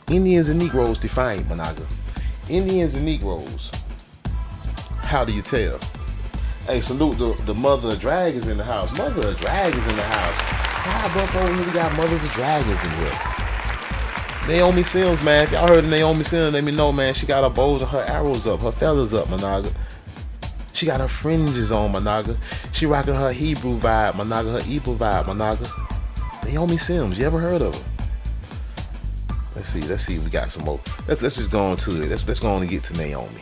S1: Indians and Negroes define Managa. Indians and Negroes. How do you tell? Hey, salute the mother of dragons in the house. Mother of dragons in the house. Hi, bump over here. We got mothers of dragons in here. Naomi Sims, man. If y'all heard of Naomi Sims, let me know, man. She got her bows and her arrows up, her feathers up, Managa. She got her fringes on, Managa. She rocking her Hebrew vibe, Managa. Her Hebrew vibe, Managa. Naomi Sims, you ever heard of her? Let's see. We got some more. Let's just go on to it. Let's go on and get to Naomi.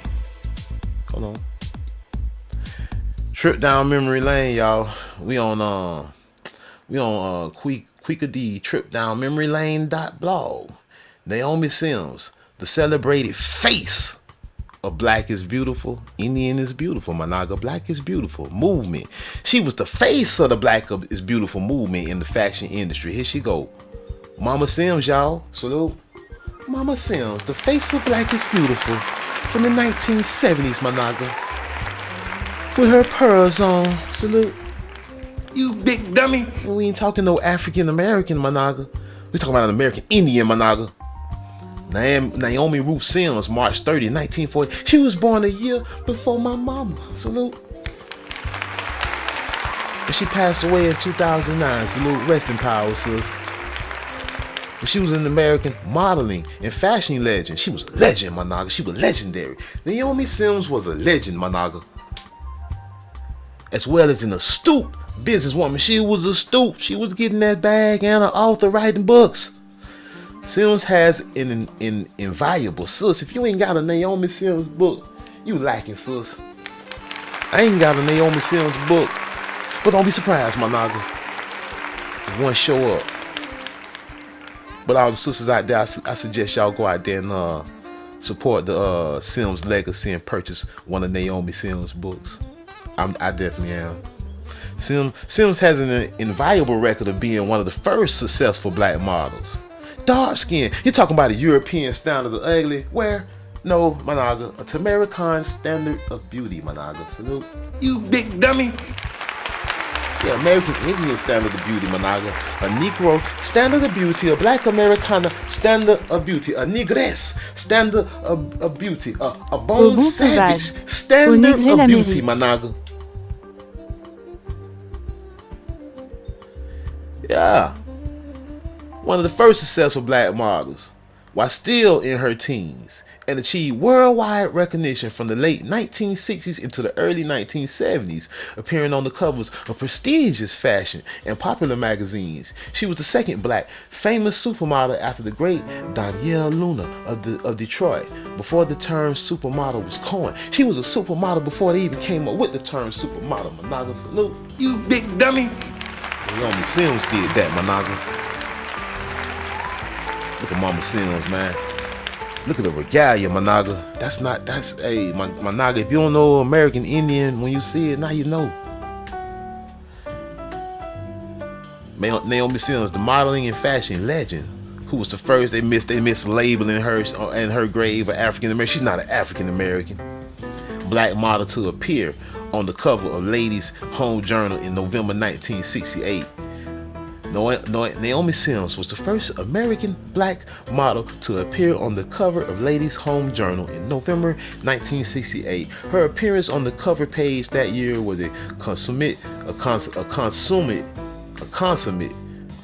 S1: Hold on. Trip down memory lane, y'all. We on Queekadee trip down memory lane.blog. Naomi Sims, the celebrated face of Black is Beautiful, Indian is Beautiful, Managa, Black is Beautiful movement. She was the face of the Black is Beautiful movement in the fashion industry. Here she go. Mama Sims, y'all. Salute. Mama Sims, the face of Black is Beautiful from the 1970s, Managa. With her pearls on. Salute.
S2: You big dummy.
S1: And we ain't talking no African American, Managa. We talking about an American Indian, Managa. Naomi Ruth Sims, March 30, 1940. She was born a year before my mama. Salute. And she passed away in 2009. Salute. Rest in power, sis. But she was an American modeling and fashion legend. She was a legend, Managa. She was legendary. Naomi Sims was a legend, Managa. As well as an astute businesswoman. She was astute. She was getting that bag and an author writing books. Sims has an invaluable, sis. If you ain't got a Naomi Sims book, you lacking, sis. I ain't got a Naomi Sims book, but don't be surprised, Managa, if one show up. But all the sisters out there, I suggest y'all go out there and support the Sims legacy and purchase one of Naomi Sims books. I definitely am. Sims has an invaluable record of being one of the first successful black models. Dark skin. You're talking about a European standard of ugly. Where? No, Managa. A Tamarican standard of beauty, Managa. Salute.
S2: You big dummy.
S1: Yeah, American Indian standard of beauty, Managa. A Negro standard of beauty. A Black Americana standard of beauty. A Negress standard of beauty. A Bone Savage standard of beauty, Managa. Yeah. One of the first successful black models, while still in her teens, and achieved worldwide recognition from the late 1960s into the early 1970s, appearing on the covers of prestigious fashion and popular magazines. She was the second black famous supermodel after the great Danielle Luna of Detroit. Before the term supermodel was coined, she was a supermodel before they even came up with the term supermodel. Managa, salute.
S2: You big dummy.
S1: Naomi Sims did that, Managa. Look at Mama Sims, man. Look at the regalia, Managa. Hey, Managa, if you don't know American Indian, when you see it, now you know. Naomi Sims, the modeling and fashion legend, who was the first, they missed labeling her in her grave of African American. She's not an African American black model to appear on the cover of Ladies Home Journal in November 1968. Naomi Sims was the first American black model to appear on the cover of Ladies' Home Journal in November 1968. Her appearance on the cover page that year was a consummate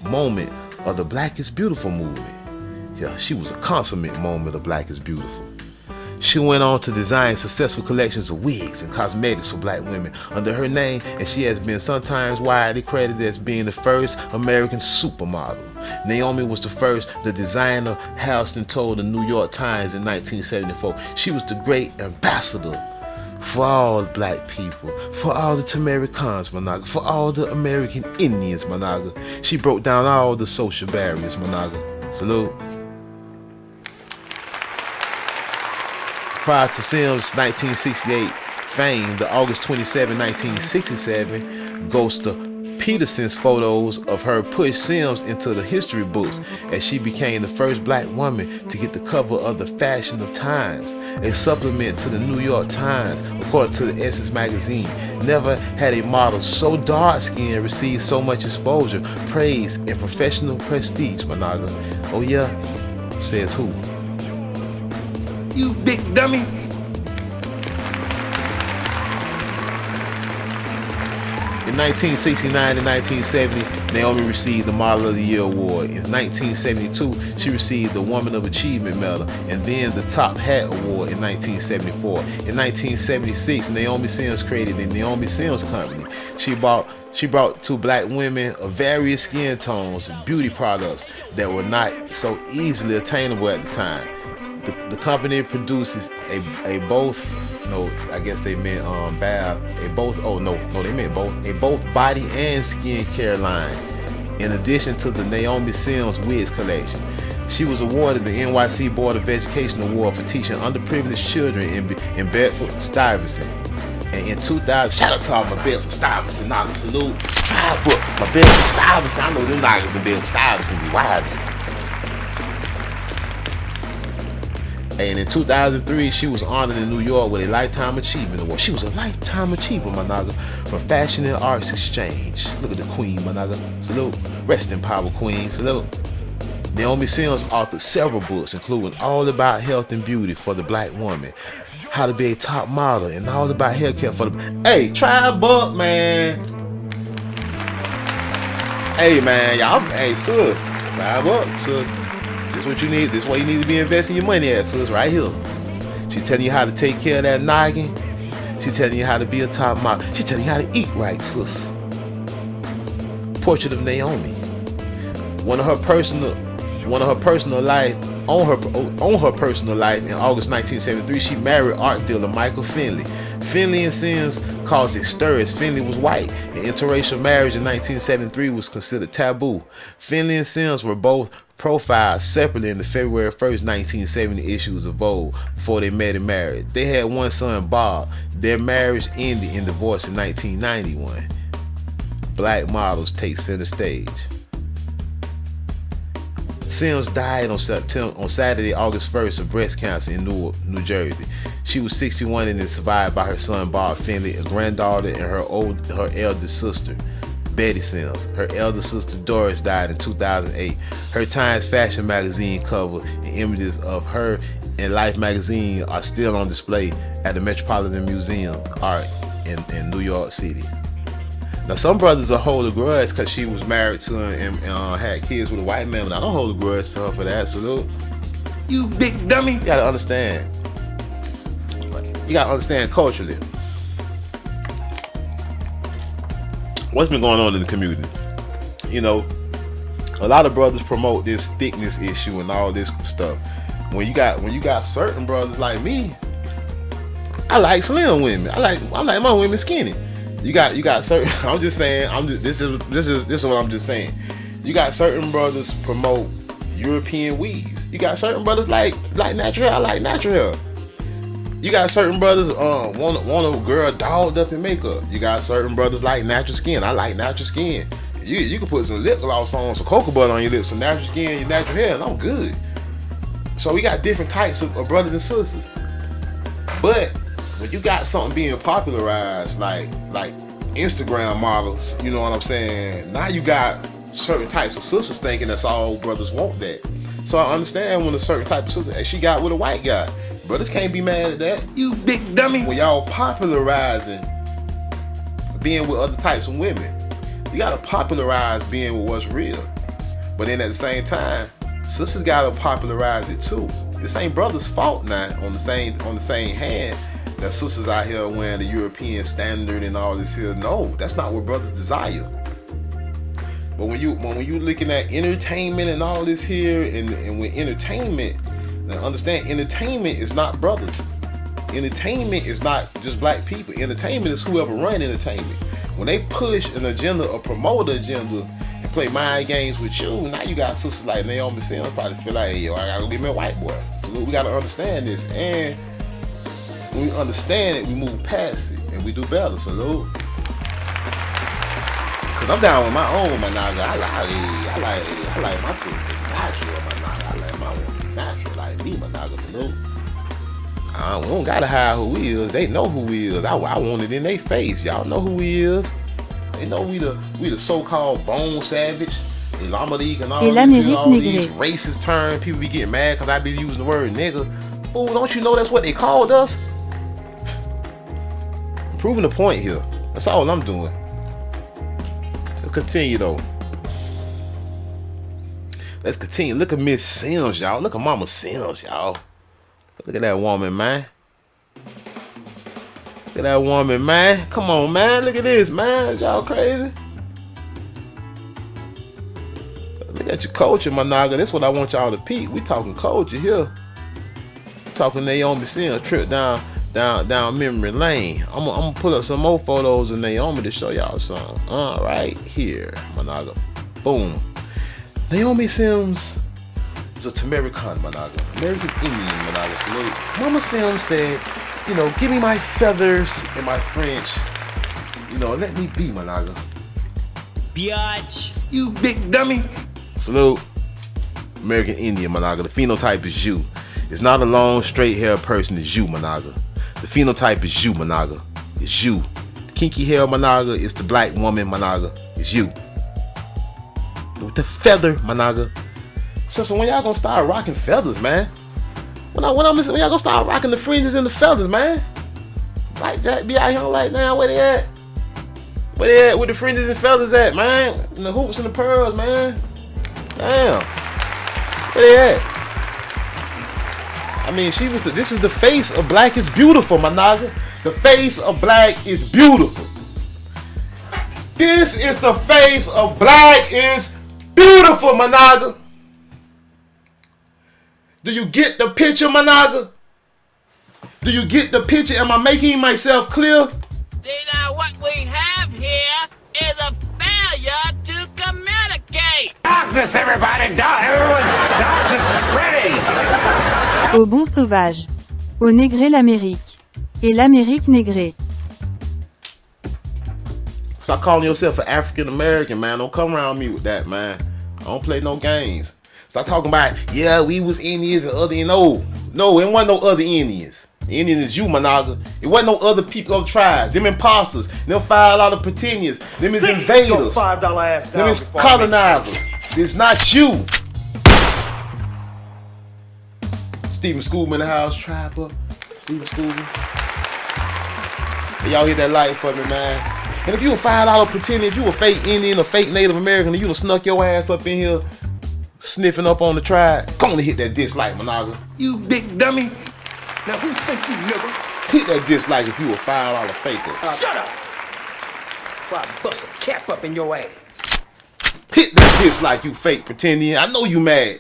S1: moment of the Black is Beautiful movement. Yeah, she was a consummate moment of Black is Beautiful. She went on to design successful collections of wigs and cosmetics for black women under her name, and she has been sometimes widely credited as being the first American supermodel. Naomi was the designer Halston told the New York Times in 1974. She was the great ambassador for all black people, for all the Tamaricans, Managa, for all the American Indians, Managa. She broke down all the social barriers, Managa. Salute. Prior to Sims' 1968 fame, the August 27, 1967 goes to Peterson's photos of her pushed Sims into the history books as she became the first black woman to get the cover of the Fashion of Times, a supplement to the New York Times. According to the Essence magazine, never had a model so dark-skinned received so much exposure, praise, and professional prestige, Managa. Oh yeah, says who?
S2: You big dummy.
S1: In 1969 and 1970, Naomi received the Model of the Year award. In 1972, she received the Woman of Achievement medal and then the Top Hat award in 1974. In 1976, Naomi Sims created the Naomi Sims Company. She brought to black women of various skin tones beauty products that were not so easily attainable at the time. The company produces a both body and skin care line, in addition to the Naomi Sims Wigs collection. She was awarded the NYC Board of Education Award for teaching underprivileged children in Bedford-Stuyvesant. And in 2000, shout out to all my Bedford-Stuyvesant knockers, salute. Try book my Bedford-Stuyvesant. I know them knockers in Bedford-Stuyvesant be wild. And in 2003, she was honored in New York with a Lifetime Achievement Award. She was a Lifetime Achiever, Managa, from Fashion and Arts Exchange. Look at the Queen, Managa. Salute. Rest in power, Queen. Salute. Naomi Sims authored several books, including All About Health and Beauty for the Black Woman, How to Be a Top Model, and All About Hair Care for the... Hey, try a book, man. Hey, man, y'all. Hey, sis. Try a book, sis. This what you need. This is why you need to be investing your money at, sis, right here. She telling you how to take care of that noggin. She telling you how to be a top model. She telling you how to eat right, sis. Portrait of Naomi. On her personal life in August 1973, she married art dealer Michael Finley. Finley and Sims caused a stir as Finley was white, and interracial marriage in 1973 was considered taboo. Finley and Sims were both profiled separately in the February 1st, 1970 issues of Vogue before they met and married. They had one son, Bob. Their marriage ended in divorce in 1991. Black models take center stage. Sims died on Saturday, August 1st of breast cancer in New Jersey. She was 61 and is survived by her son, Bob Finley, a granddaughter, and her elder sister, Betty Sims. Her elder sister Doris died in 2008. Her Times Fashion magazine cover and images of her in Life magazine are still on display at the Metropolitan Museum of Art in New York City. Now, some brothers will hold a grudge because she was married to and had kids with a white man, but I don't hold a grudge to her for that. So,
S2: You big dummy.
S1: you gotta understand. You gotta understand culturally what's been going on in the community. You know, a lot of brothers promote this thickness issue and all this stuff. When you got certain brothers like me, I like slim women. I like my women skinny. You got certain. I'm just saying. This is what I'm just saying. You got certain brothers promote European weaves. You got certain brothers like natural hair. I like natural hair. You got certain brothers want a girl dolled up in makeup. You got certain brothers like natural skin. I like natural skin. You can put some lip gloss on, some cocoa butter on your lips, some natural skin, your natural hair, and I'm good. So we got different types of brothers and sisters. But when you got something being popularized like Instagram models, you know what I'm saying? Now you got certain types of sisters thinking that's all brothers want that. So I understand when a certain type of sister, hey, she got with a white guy. Brothers can't be mad at that.
S2: You big dummy.
S1: When y'all popularizing being with other types of women, you gotta popularize being with what's real. But then at the same time, sisters gotta popularize it too. This ain't brothers' fault now. On the same hand, that sisters out here wearing the European standard and all this here. No, that's not what brothers desire. But when you looking at entertainment and all this here, and with entertainment, now understand, entertainment is not brothers. Entertainment is not just black people. Entertainment is whoever run entertainment. When they push an agenda or promote an agenda and play mind games with you, now you got sisters like Naomi Sims probably feel like, hey, yo, I gotta go get me a white boy. So we gotta understand this, and when we understand it, we move past it and we do better. Salute. Cause I'm down with my own, my nigga. I like my sister natural, my nigga. I like my woman natural, like me, my nigga. Salute. We don't gotta hide who we is. They know who we is. I want it in their face. Y'all know who we is. They know we the so-called bone savage, Islam League and all these racist terms. People be getting mad because I be using the word nigga. Oh, don't you know that's what they called us? I'm proving the point here. That's all I'm doing. Let's continue though. Let's continue. Look at Miss Sims, y'all. Look at Mama Sims, y'all. Look at that woman, man. Look at that woman, man. Come on, man. Look at this, man. Is y'all crazy? Look at your culture, my nigga. That's what I want y'all to peep. We talking culture here. Talking Naomi Sims, trip down memory lane. I'm gonna pull up some more photos of Naomi to show y'all some. Right here, my nigga. Boom. Naomi Sims is a Tamarican, my nigga. American Indian, my nigga. Salute. Mama Sims said, you know, give me my feathers and my French. You know, let me be, my nigga.
S2: Biatch. You big dummy.
S1: Salute. American Indian, my nigga. The phenotype is you. It's not a long, straight hair person. It's you, my nigga. The phenotype is you, my nigga. It's you. The kinky hair, my nigga, is the black woman, my nigga. It's you. With the feather, my nigga. So when y'all gonna start rocking feathers, man? When y'all gonna start rocking the fringes and the feathers, man? Like Jack be out here like, now where they at? Where they at with the fringes and feathers at, man? And the hoops and the pearls, man. Damn. Where they at? I mean, this is the face of black is beautiful, my nigga. The face of black is beautiful. This is the face of black is beautiful, my nigga. Do you get the picture, my nigga? Do you get the picture? Am I making myself clear?
S8: See, now what we have here is a failure to communicate.
S2: Darkness, everybody! Darkness is spreading!
S7: Au bon sauvage. Au négré l'Amérique. Et l'Amérique négrée.
S1: Stop calling yourself an African American, man. Don't come around me with that, man. I don't play no games. Stop talking about, yeah, we was Indians and other, no, it wasn't no other Indians. The Indian is you, my nigga. It wasn't no other people of tribes. Them imposters, them $5 pretenders, them is invaders, them is colonizers. It's not you. Stephen Schoolman in the house, tribe up. Stephen Schoolman. Hey, y'all hit that like for me, man. And if you a $5 pretender, if you a fake Indian or fake Native American, and you done snuck your ass up in here sniffing up on the tribe, come on and hit that dislike, my nigga.
S2: You big dummy. Now who think you, nigga?
S1: Hit that dislike if you a $5 faker.
S2: Shut up! Before I bust a cap up in your ass.
S1: Hit that dislike, you fake pretending. I know you mad,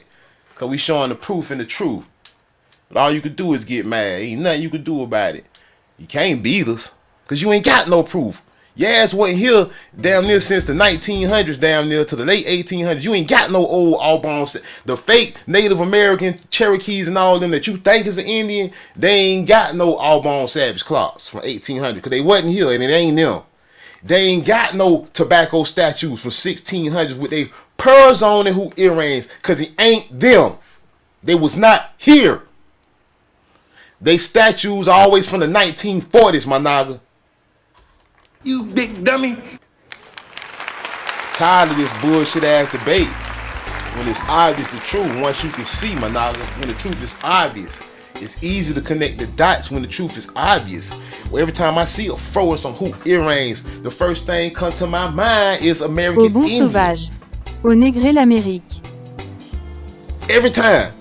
S1: cause we showing the proof and the truth. But all you can do is get mad. Ain't nothing you can do about it. You can't beat us, cause you ain't got no proof. Your ass wasn't here damn near since the 1900s, damn near to the late 1800s. You ain't got no old Auburn. The fake Native American Cherokees and all them that you think is an Indian, they ain't got no Auburn Savage clocks from 1800 because they wasn't here and it ain't them. They ain't got no tobacco statues from 1600s with they pearls on and who earrings because it ain't them. They was not here. They statues are always from the 1940s, my nigga.
S2: You big dummy.
S1: Tired of this bullshit ass debate. When it's obvious the truth, once you can see, my nigga, when the truth is obvious. It's easy to connect the dots when the truth is obvious. Well, every time I see a fro with some hoop earrings, the first thing comes to my mind is American
S7: Au bon
S1: Indian.
S7: sauvage. Au Négré l'Amérique.
S1: Every time.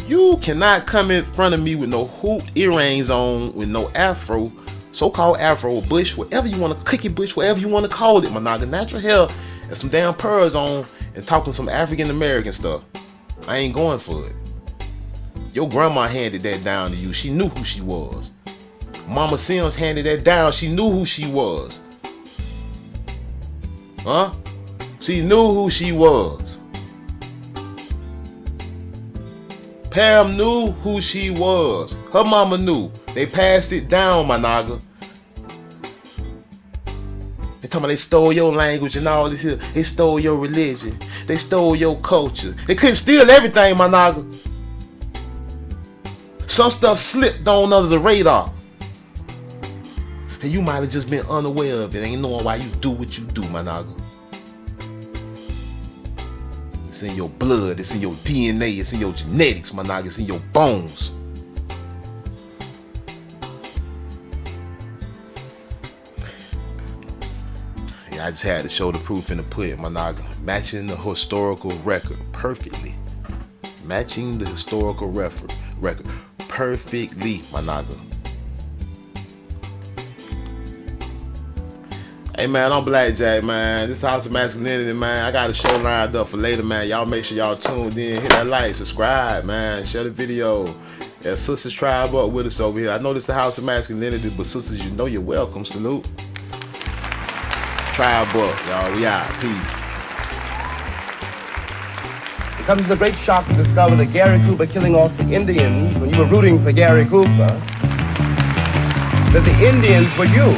S1: You cannot come in front of me with no hoop earrings on, with no afro, so-called afro, bush, whatever you want to, cookie bush, whatever you want to call it, my nigga. Natural hair and some damn pearls on and talking some African American stuff. I ain't going for it. Your grandma handed that down to you. She knew who she was. Mama Sims handed that down. She knew who she was. Huh? She knew who she was. Pam knew who she was. Her mama knew. They passed it down, my nigga. They talking about they stole your language and all this here. They stole your religion. They stole your culture. They couldn't steal everything, my nigga. Some stuff slipped on under the radar. And you might have just been unaware of it. Ain't knowing why you do what you do, my nigga. It's in your blood. It's in your DNA. It's in your genetics, my nigga. It's in your bones. I just had to show the proof in the pudding, my nigga. Matching the historical record perfectly. Matching the historical record perfectly, my nigga. Hey man, I'm Blackjack, man. This House of Masculinity, man. I got a show lined up for later, man. Y'all make sure y'all tuned in. Hit that like, subscribe, man. Share the video. Yeah, sisters tribe up with us over here. I know this is the House of Masculinity, but sisters, you know you're welcome. Salute. Tribe up, y'all. We out. Peace.
S3: It comes as a great shock to discover that Gary Cooper killing off the Indians when you were rooting for Gary Cooper, that the Indians were you.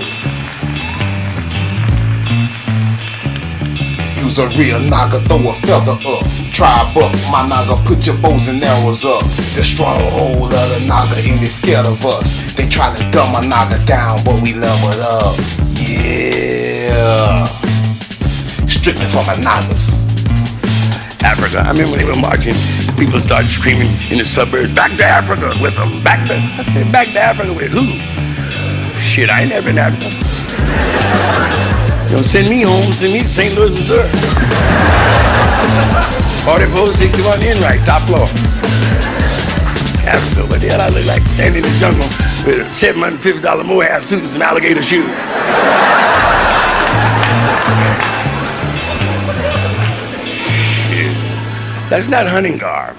S4: You's a real nigga, throw a feather up. Tribe up, my nigga, put your bows and arrows up. The stronghold of the nigga ain't they scared of us. They try to dumb a nigga down, but we leveled up. Yeah. Strictly for my niggas.
S5: Africa. I mean, when they were marching, people started screaming in the suburbs, back to Africa with them. Back to Africa with who? Shit, I ain't never been to Africa. Don't send me home, send me to St. Louis, Missouri. 4461 Enright, top floor. Africa, what the hell I look like? Standing in the jungle with a $750 mohair suit and some alligator shoes. That's not hunting garb.